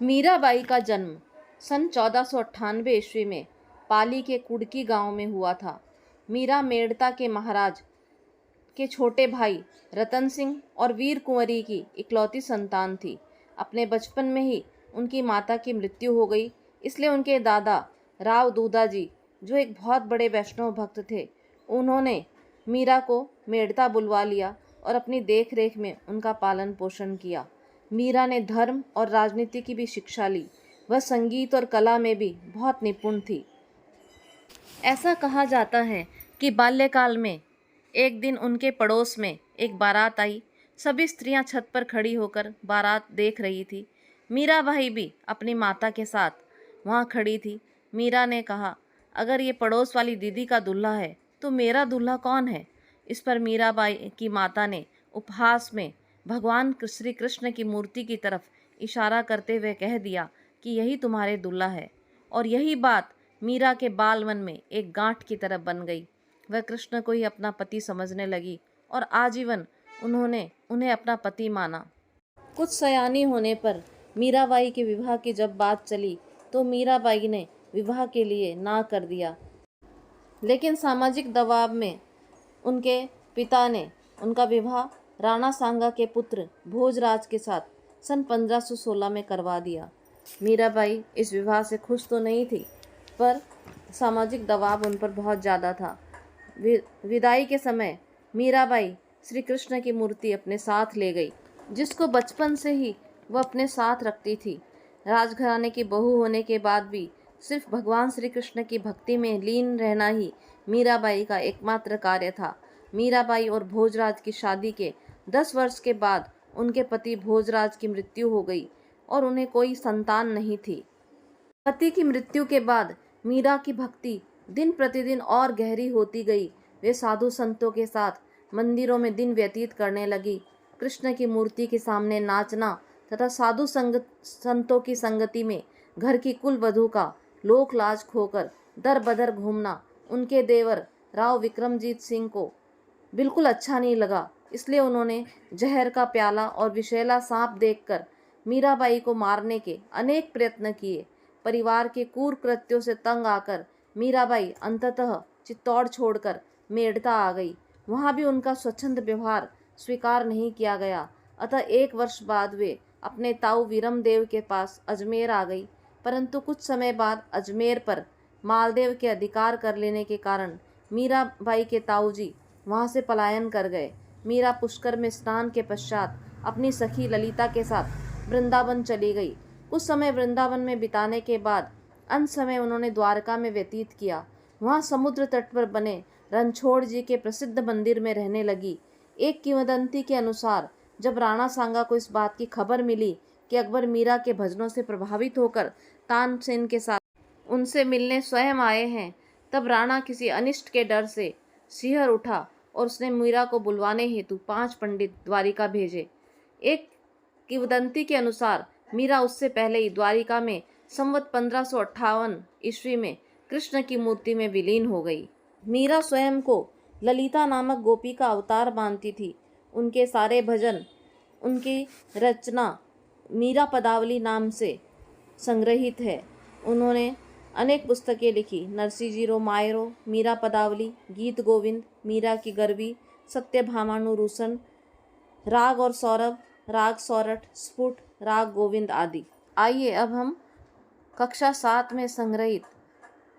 मीराबाई का जन्म सन 1498 ईस्वी में पाली के कुड़की गांव में हुआ था। मीरा मेड़ता के महाराज के छोटे भाई रतन सिंह और वीर कुंवरी की इकलौती संतान थी। अपने बचपन में ही उनकी माता की मृत्यु हो गई, इसलिए उनके दादा राव दूदाजी, जो एक बहुत बड़े वैष्णव भक्त थे, उन्होंने मीरा को मेड़ता बुलवा लिया और अपनी देख रेख में उनका पालन पोषण किया। मीरा ने धर्म और राजनीति की भी शिक्षा ली। वह संगीत और कला में भी बहुत निपुण थी। ऐसा कहा जाता है कि बाल्यकाल में एक दिन उनके पड़ोस में एक बारात आई। सभी स्त्रियां छत पर खड़ी होकर बारात देख रही थी। मीराबाई भी अपनी माता के साथ वहां खड़ी थी। मीरा ने कहा, अगर ये पड़ोस वाली दीदी का दूल्हा है तो मेरा दूल्हा कौन है? इस पर मीराबाई की माता ने उपहास में भगवान श्री कृष्ण की मूर्ति की तरफ इशारा करते हुए कह दिया कि यही तुम्हारे दूल्हा है। और यही बात मीरा के बाल मन में एक गांठ की तरह बन गई। वह कृष्ण को ही अपना पति समझने लगी और आजीवन उन्होंने उन्हें अपना पति माना। कुछ सयानी होने पर मीराबाई के विवाह की जब बात चली तो मीराबाई ने विवाह के लिए ना कर दिया, लेकिन सामाजिक दबाव में उनके पिता ने उनका विवाह राणा सांगा के पुत्र भोजराज के साथ सन 1516 में करवा दिया। मीराबाई इस विवाह से खुश तो नहीं थी, पर सामाजिक दबाव उन पर बहुत ज़्यादा था। विदाई के समय मीराबाई श्री कृष्ण की मूर्ति अपने साथ ले गई, जिसको बचपन से ही वह अपने साथ रखती थी। राजघराने की बहू होने के बाद भी सिर्फ भगवान श्री कृष्ण की भक्ति में लीन रहना ही मीराबाई का एकमात्र कार्य था। मीराबाई और भोजराज की शादी के 10 वर्ष के बाद उनके पति भोजराज की मृत्यु हो गई और उन्हें कोई संतान नहीं थी। पति की मृत्यु के बाद मीरा की भक्ति दिन प्रतिदिन और गहरी होती गई। वे साधु संतों के साथ मंदिरों में दिन व्यतीत करने लगी। कृष्ण की मूर्ति के सामने नाचना तथा साधु संतों की संगति में घर की कुल वधू का लोक लाज खोकर दर बदर घूमना उनके देवर राव विक्रमजीत सिंह को बिल्कुल अच्छा नहीं लगा। इसलिए उन्होंने जहर का प्याला और विषैला सांप देखकर मीराबाई को मारने के अनेक प्रयत्न किए। परिवार के क्रूर कृत्यों से तंग आकर मीराबाई अंततः चित्तौड़ छोड़कर मेड़ता आ गई। वहां भी उनका स्वच्छंद व्यवहार स्वीकार नहीं किया गया। अतः 1 वर्ष बाद वे अपने ताऊ वीरमदेव के पास अजमेर आ गई, परंतु कुछ समय बाद अजमेर पर मालदेव के अधिकार कर लेने के कारण मीराबाई के ताऊ जी वहाँ से पलायन कर गए। मीरा पुष्कर में स्नान के पश्चात अपनी सखी ललिता के साथ वृंदावन चली गई। कुछ समय वृंदावन में बिताने के बाद अंत समय उन्होंने द्वारका में व्यतीत किया। वहाँ समुद्र तट पर बने रणछोड़ जी के प्रसिद्ध मंदिर में रहने लगी। एक किंवदंती के अनुसार जब राणा सांगा को इस बात की खबर मिली कि अकबर मीरा के भजनों से प्रभावित होकर तानसेन के साथ उनसे मिलने स्वयं आए हैं, तब राणा किसी अनिष्ट के डर से सिहर उठा और उसने मीरा को बुलवाने हेतु 5 पंडित द्वारिका भेजे। एक किंवदंती के अनुसार मीरा उससे पहले ही द्वारिका में संवत 1558 ईस्वी में कृष्ण की मूर्ति में विलीन हो गई। मीरा स्वयं को ललिता नामक गोपी का अवतार मानती थी। उनके सारे भजन, उनकी रचना मीरा पदावली नाम से संग्रहित है। उन्होंने अनेक पुस्तकें लिखी। नरसिंह मायरो, मीरा पदावली, गीत गोविंद, मीरा की गरबी, सत्यभामानुरूसन, राग और सौरभ, राग सौरठ, स्फुट, राग गोविंद आदि। आइए अब हम कक्षा 7 में संग्रहित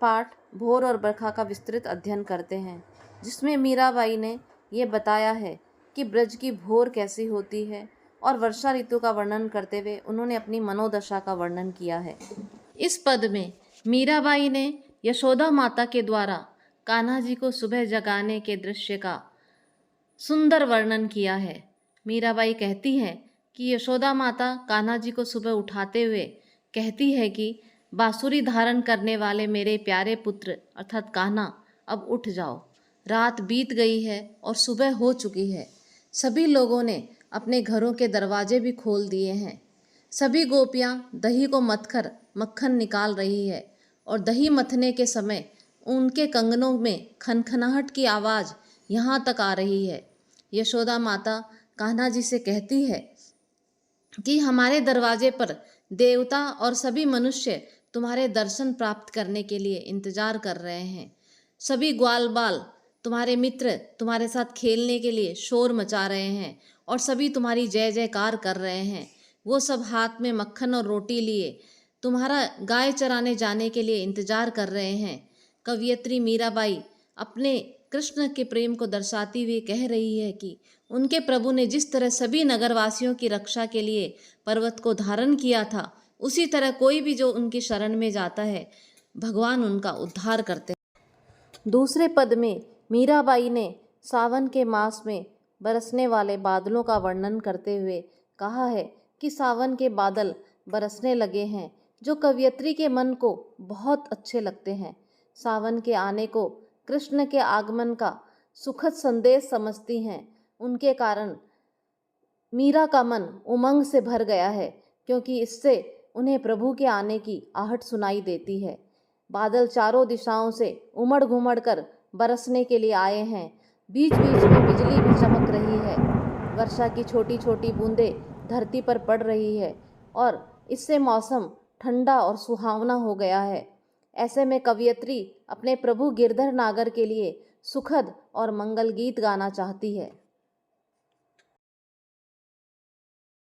पाठ भोर और बरखा का विस्तृत अध्ययन करते हैं, जिसमें मीराबाई ने ये बताया है कि ब्रज की भोर कैसी होती है और वर्षा ऋतु का वर्णन करते हुए उन्होंने अपनी मनोदशा का वर्णन किया है। इस पद में मीराबाई ने यशोदा माता के द्वारा कान्हा जी को सुबह जगाने के दृश्य का सुंदर वर्णन किया है। मीराबाई कहती हैं कि यशोदा माता कान्हा जी को सुबह उठाते हुए कहती है कि बांसुरी धारण करने वाले मेरे प्यारे पुत्र अर्थात कान्हा, अब उठ जाओ। रात बीत गई है और सुबह हो चुकी है। सभी लोगों ने अपने घरों के दरवाजे भी खोल दिए हैं। सभी गोपियां दही को मथकर मक्खन निकाल रही है और दही मथने के समय उनके कंगनों में खनखनाहट की आवाज़ यहाँ तक आ रही है। यशोदा माता कान्हा जी से कहती है कि हमारे दरवाजे पर देवता और सभी मनुष्य तुम्हारे दर्शन प्राप्त करने के लिए इंतजार कर रहे हैं। सभी ग्वाल बाल तुम्हारे मित्र तुम्हारे साथ खेलने के लिए शोर मचा रहे हैं और सभी तुम्हारी जय जयकार कर रहे हैं। वो सब हाथ में मक्खन और रोटी लिए तुम्हारा गाय चराने जाने के लिए इंतजार कर रहे हैं। कवयित्री मीराबाई अपने कृष्ण के प्रेम को दर्शाती हुई कह रही है कि उनके प्रभु ने जिस तरह सभी नगरवासियों की रक्षा के लिए पर्वत को धारण किया था, उसी तरह कोई भी जो उनकी शरण में जाता है, भगवान उनका उद्धार करते हैं। दूसरे पद में मीराबाई ने सावन के मास में बरसने वाले बादलों का वर्णन करते हुए कहा है कि सावन के बादल बरसने लगे हैं जो कवयित्री के मन को बहुत अच्छे लगते हैं। सावन के आने को कृष्ण के आगमन का सुखद संदेश समझती हैं। उनके कारण मीरा का मन उमंग से भर गया है, क्योंकि इससे उन्हें प्रभु के आने की आहट सुनाई देती है। बादल चारों दिशाओं से उमड़ घुमड़ कर बरसने के लिए आए हैं। बीच बीच में बिजली भी चमक रही है। वर्षा की छोटी छोटी बूंदें धरती पर पड़ रही है और इससे मौसम ठंडा और सुहावना हो गया है। ऐसे में कवयित्री अपने प्रभु गिरधर नागर के लिए सुखद और मंगल गीत गाना चाहती है।